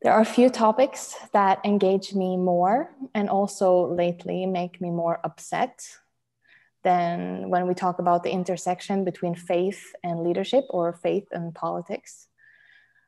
There are a few topics that engage me more and also lately make me more upset than when we talk about the intersection between faith and leadership or faith and politics.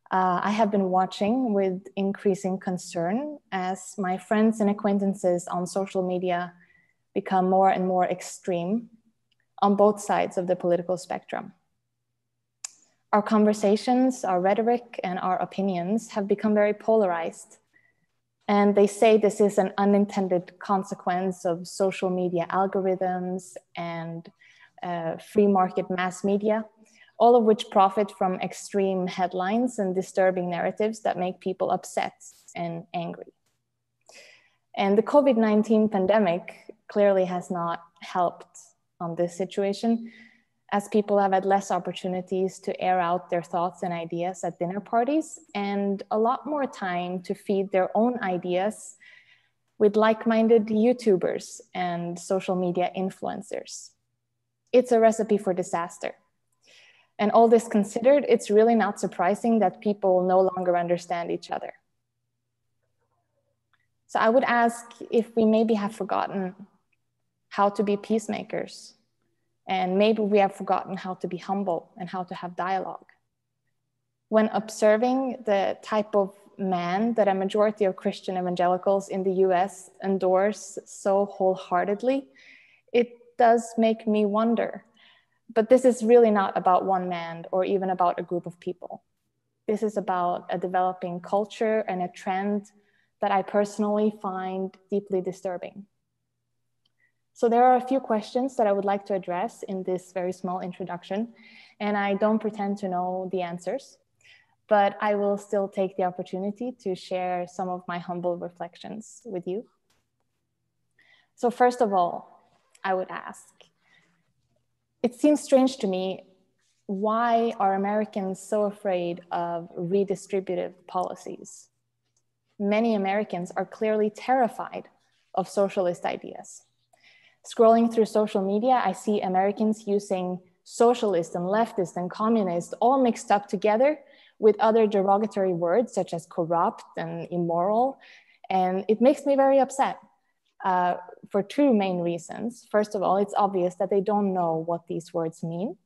I have been watching with increasing concern as my friends and acquaintances on social media become more and more extreme on both sides of the political spectrum. Our conversations, our rhetoric, and our opinions have become very polarized. And they say this is an unintended consequence of social media algorithms and free market mass media, all of which profit from extreme headlines and disturbing narratives that make people upset and angry. And the COVID-19 pandemic clearly has not helped on this situation, as people have had less opportunities to air out their thoughts and ideas at dinner parties and a lot more time to feed their own ideas with like-minded YouTubers and social media influencers. It's a recipe for disaster. And all this considered, it's really not surprising that people no longer understand each other. So I would ask if we maybe have forgotten how to be peacemakers. And maybe we have forgotten how to be humble and how to have dialogue. When observing the type of man that a majority of Christian evangelicals in the US endorse so wholeheartedly, it does make me wonder. But this is really not about one man or even about a group of people. This is about a developing culture and a trend that I personally find deeply disturbing. So there are a few questions that I would like to address in this very small introduction, and I don't pretend to know the answers, but I will still take the opportunity to share some of my humble reflections with you. So first of all, I would ask, it seems strange to me, why are Americans so afraid of redistributive policies? Many Americans are clearly terrified of socialist ideas. Scrolling through social media, I see Americans using socialist and leftist and communist all mixed up together with other derogatory words such as corrupt and immoral. And it makes me very upset for two main reasons. First of all, it's obvious that they don't know what these words mean.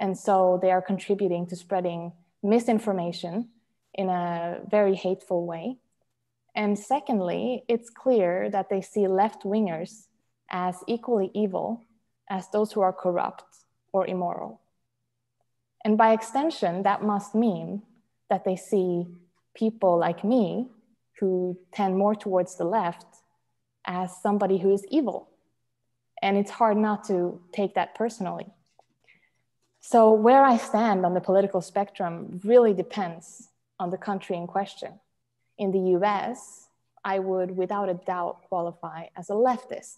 And so they are contributing to spreading misinformation in a very hateful way. And secondly, it's clear that they see left-wingers as equally evil as those who are corrupt or immoral. And by extension, that must mean that they see people like me who tend more towards the left as somebody who is evil. And it's hard not to take that personally. So where I stand on the political spectrum really depends on the country in question. In the US, I would without a doubt qualify as a leftist.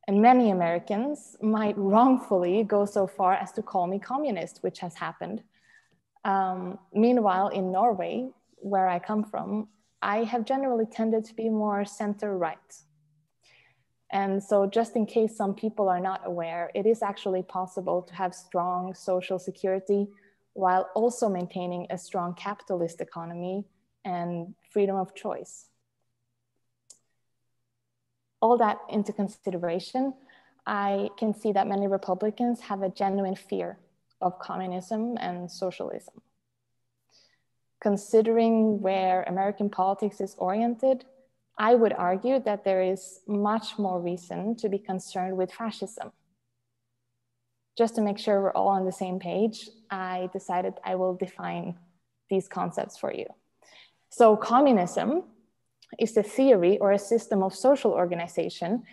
And many Americans might wrongfully go so far as to call me communist, which has happened. Meanwhile, in Norway, where I come from, I have generally tended to be more center-right. And so just in case some people are not aware, it is actually possible to have strong social security while also maintaining a strong capitalist economy and freedom of choice. All that into consideration, I can see that many Republicans have a genuine fear of communism and socialism. Considering where American politics is oriented, I would argue that there is much more reason to be concerned with fascism. Just to make sure we're all on the same page, I decided I will define these concepts for you. So communism is a theory or a system of social organization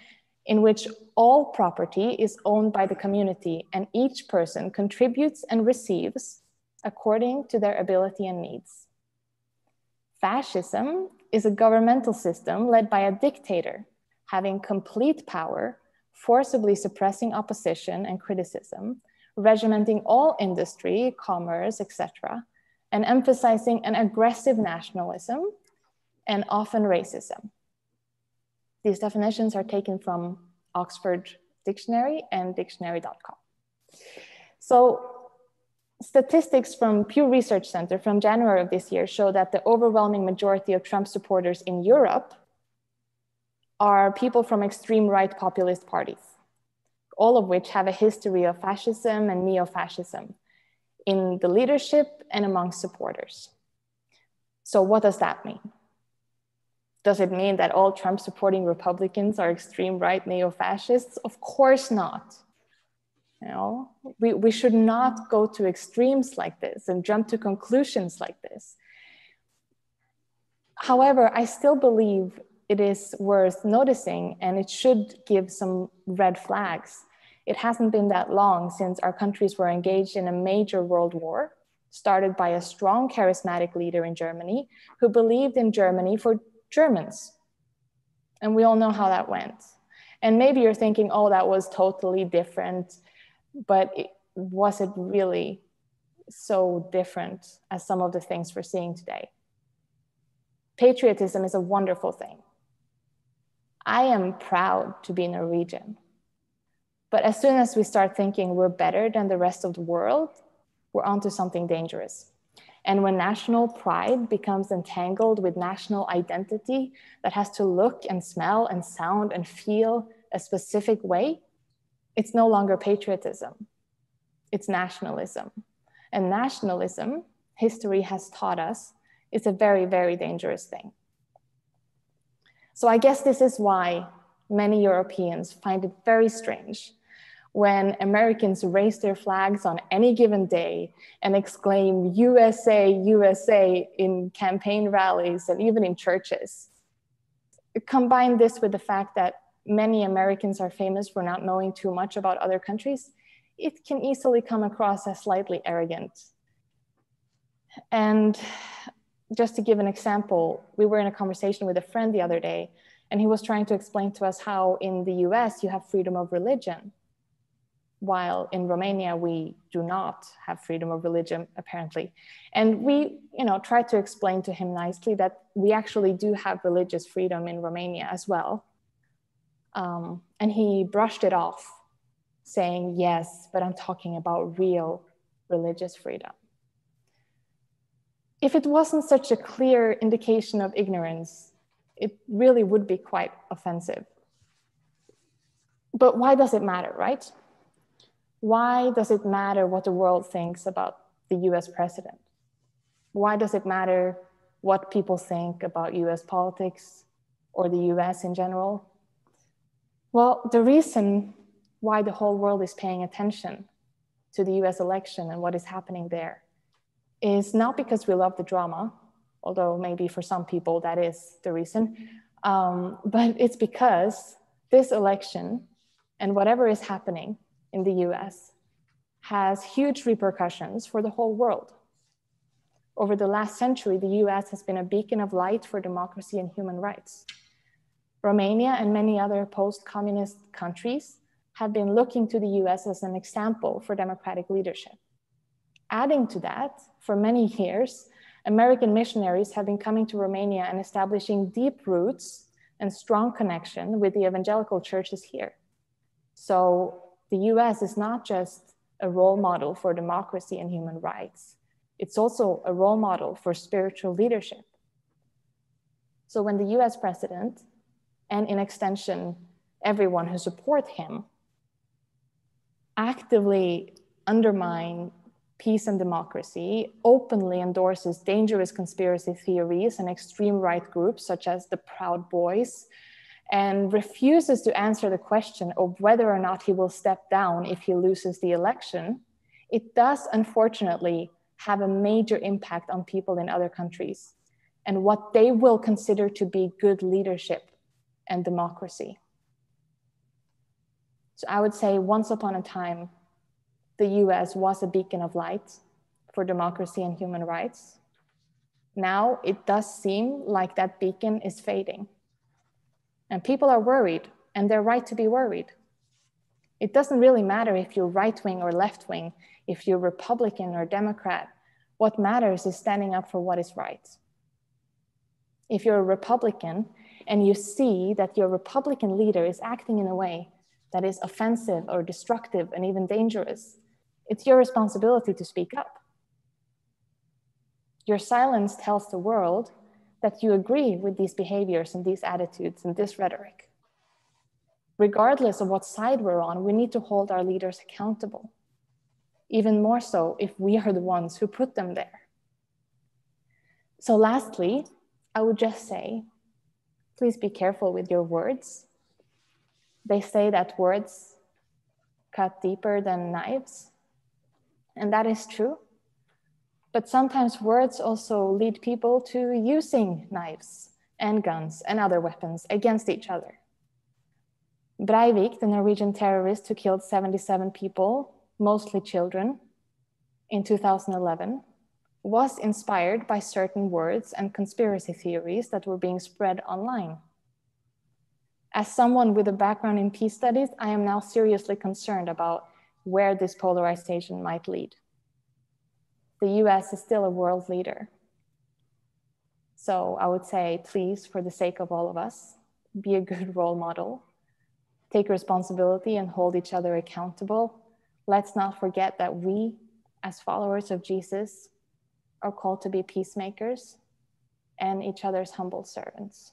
in which all property is owned by the community and each person contributes and receives according to their ability and needs. Fascism is a governmental system led by a dictator having complete power, forcibly suppressing opposition and criticism, regimenting all industry, commerce, etc., and emphasizing an aggressive nationalism and often racism. These definitions are taken from Oxford Dictionary and dictionary.com. So Statistics from Pew Research Center from January of this year show that the overwhelming majority of Trump supporters in Europe are people from extreme right populist parties, all of which have a history of fascism and neo-fascism in the leadership and among supporters. So what does that mean? Does it mean that all Trump supporting Republicans are extreme right neo-fascists? Of course not. You know, we should not go to extremes like this and jump to conclusions like this. However, I still believe it is worth noticing, and it should give some red flags. It hasn't been that long since our countries were engaged in a major world war, started by a strong, charismatic leader in Germany who believed in Germany for Germans. And we all know how that went. And maybe you're thinking, oh, that was totally different. But was it really so different as some of the things we're seeing today? Patriotism is a wonderful thing. I am proud to be Norwegian. But as soon as we start thinking we're better than the rest of the world, we're onto something dangerous. And when national pride becomes entangled with national identity that has to look and smell and sound and feel a specific way, it's no longer patriotism, it's nationalism. And nationalism, history has taught us, is a very, very dangerous thing. So I guess this is why many Europeans find it very strange when Americans raise their flags on any given day and exclaim USA, USA in campaign rallies and even in churches. Combine this with the fact that many Americans are famous for not knowing too much about other countries, it can easily come across as slightly arrogant. And just to give an example, we were in a conversation with a friend the other day, and he was trying to explain to us how in the US you have freedom of religion, while in Romania we do not have freedom of religion, apparently. And we, tried to explain to him nicely that we actually do have religious freedom in Romania as well. And he brushed it off, saying, yes, but I'm talking about real religious freedom. If it wasn't such a clear indication of ignorance, it really would be quite offensive. But why does it matter, right? Why does it matter what the world thinks about the US president? Why does it matter what people think about US politics or the US in general? Well, the reason why the whole world is paying attention to the US election and what is happening there is not because we love the drama, although maybe for some people that is the reason, but it's because this election and whatever is happening in the US has huge repercussions for the whole world. Over the last century, the US has been a beacon of light for democracy and human rights. Romania and many other post-communist countries have been looking to the US as an example for democratic leadership. Adding to that, for many years, American missionaries have been coming to Romania and establishing deep roots and strong connection with the evangelical churches here. So the US is not just a role model for democracy and human rights, it's also a role model for spiritual leadership. So when the US president, and in extension, everyone who supports him, actively undermine peace and democracy, openly endorses dangerous conspiracy theories and extreme right groups such as the Proud Boys, and refuses to answer the question of whether or not he will step down if he loses the election, it does unfortunately have a major impact on people in other countries and what they will consider to be good leadership and democracy. So I would say once upon a time, the US was a beacon of light for democracy and human rights. Now it does seem like that beacon is fading. And people are worried, and they're right to be worried. It doesn't really matter if you're right-wing or left-wing, if you're Republican or Democrat. What matters is standing up for what is right. If you're a Republican and you see that your Republican leader is acting in a way that is offensive or destructive and even dangerous, It's your responsibility to speak up. Your silence tells the world that you agree with these behaviors and these attitudes and this rhetoric. Regardless of what side we're on, we need to hold our leaders accountable. Even more so if we are the ones who put them there. So lastly, I would just say, please be careful with your words. They say that words cut deeper than knives, and that is true. But sometimes words also lead people to using knives and guns and other weapons against each other. Breivik, the Norwegian terrorist who killed 77 people, mostly children, in 2011, was inspired by certain words and conspiracy theories that were being spread online. As someone with a background in peace studies, I am now seriously concerned about where this polarization might lead. The US is still a world leader. So I would say, please, for the sake of all of us, be a good role model. Take responsibility and hold each other accountable. Let's not forget that we, as followers of Jesus, are called to be peacemakers and each other's humble servants.